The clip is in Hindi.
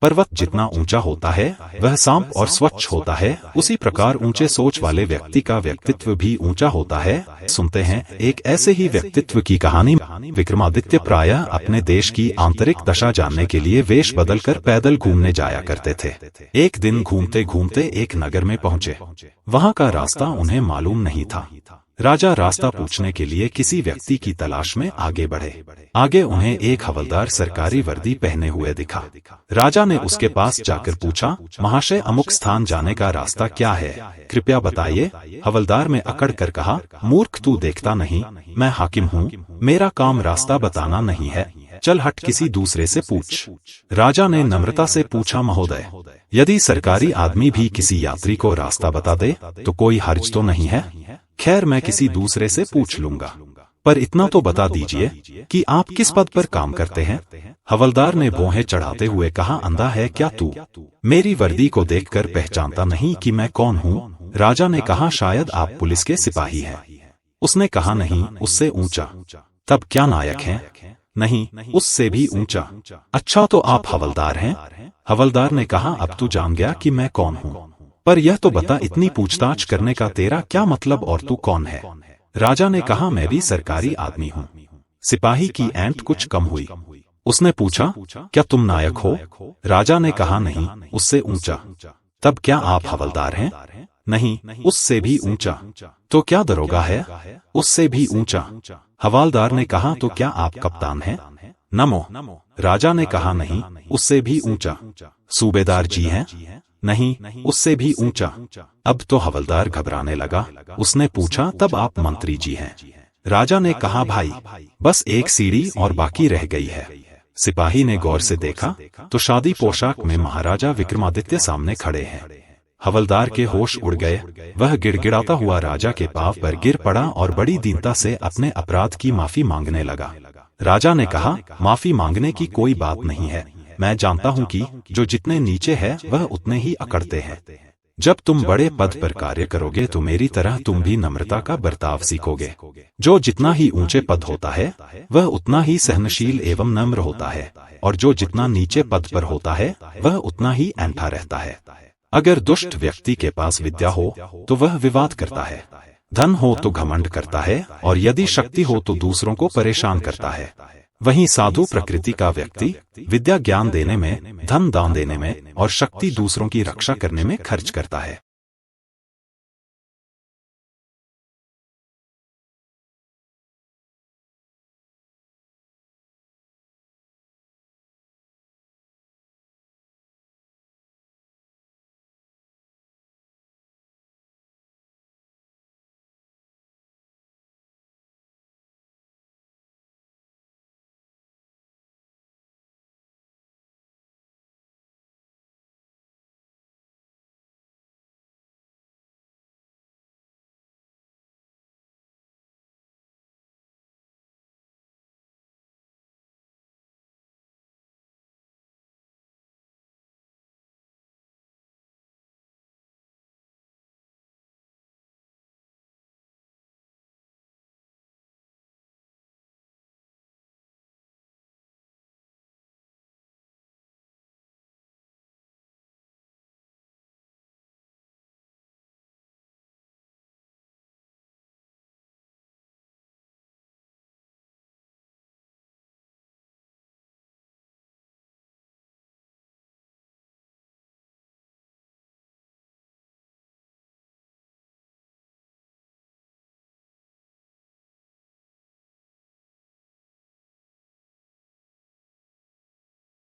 पर्वत जितना ऊंचा होता है वह शांत और स्वच्छ होता है, उसी प्रकार ऊंचे सोच वाले व्यक्ति का व्यक्तित्व भी ऊंचा होता है। सुनते हैं एक ऐसे ही व्यक्तित्व की कहानी। विक्रमादित्य प्रायः अपने देश की आंतरिक दशा जानने के लिए वेश बदलकर पैदल घूमने जाया करते थे। एक दिन घूमते घूमते एक नगर में पहुंचे। वहां का रास्ता उन्हें मालूम नहीं था। राजा रास्ता पूछने के लिए किसी व्यक्ति की तलाश में आगे बढ़े। आगे उन्हें एक हवलदार सरकारी वर्दी पहने हुए दिखा। राजा ने उसके पास जाकर पूछा, महाशय अमुक स्थान जाने का रास्ता क्या है, कृपया बताइए। हवलदार ने अकड़ कर कहा, मूर्ख तू देखता नहीं, मैं हाकिम हूँ, मेरा काम रास्ता बताना नहीं है, चल हट किसी दूसरे से पूछ। राजा ने नम्रता से पूछा, महोदय यदि सरकारी आदमी भी किसी यात्री को रास्ता बता दे तो कोई हर्ज तो नहीं है? खैर मैं किसी दूसरे से पूछ लूंगा, पर इतना तो बता दीजिए कि आप किस पद पर काम करते हैं। हवलदार ने भौहें चढ़ाते हुए कहा, अंधा है क्या तू, मेरी वर्दी को देखकर पहचानता नहीं कि मैं कौन हूँ? राजा ने कहा, शायद आप पुलिस के सिपाही हैं। उसने कहा, नहीं, उससे ऊंचा। तब क्या नायक हैं? नहीं, उससे भी ऊंचा। अच्छा तो आप हवलदार हैं? हवलदार ने कहा, अब तू जान गया कि मैं कौन हूँ, पर यह तो बता इतनी पूछताछ करने का तेरा क्या मतलब और तू कौन है? राजा ने कहा, मैं भी सरकारी आदमी हूँ। सिपाही की ऐंठ कुछ कम हुई। उसने पूछा, क्या तुम नायक हो? राजा ने कहा, नहीं, उससे ऊंचा। तब क्या आप हवलदार हैं? नहीं, उससे भी ऊंचा। तो क्या दरोगा है? उससे भी ऊंचा। हवलदार ने कहा, तो क्या आप कप्तान हैं? नमो। राजा ने कहा, नहीं, उससे भी ऊंचा। सूबेदार जी हैं? नहीं, उससे भी ऊंचा। अब तो हवलदार घबराने लगा। उसने पूछा, तब आप मंत्री जी हैं? राजा ने कहा, भाई बस एक सीढ़ी और बाकी रह गई है। सिपाही ने गौर से देखा तो शादी पोशाक में महाराजा विक्रमादित्य सामने खड़े हैं। हवलदार के होश उड़ गए। वह गिड़गिड़ाता हुआ राजा के पांव पर गिर पड़ा और बड़ी दीनता से अपने अपराध की माफी मांगने लगा। राजा ने कहा, माफी मांगने की कोई बात नहीं है, मैं जानता हूं कि जो जितने नीचे है वह उतने ही अकड़ते हैं। जब तुम बड़े पद पर कार्य करोगे तो मेरी तरह तुम भी नम्रता का बर्ताव सीखोगे। जो जितना ही ऊंचे पद होता है वह उतना ही सहनशील एवं नम्र होता है, और जो जितना नीचे पद पर होता है वह उतना ही ऐंठा रहता है। अगर दुष्ट व्यक्ति के पास विद्या हो तो वह विवाद करता है, धन हो तो घमंड करता है, और यदि शक्ति हो तो दूसरों को परेशान करता है। वहीं साधु प्रकृति का व्यक्ति विद्या ज्ञान देने में, धन दान देने में और शक्ति दूसरों की रक्षा करने में खर्च करता है।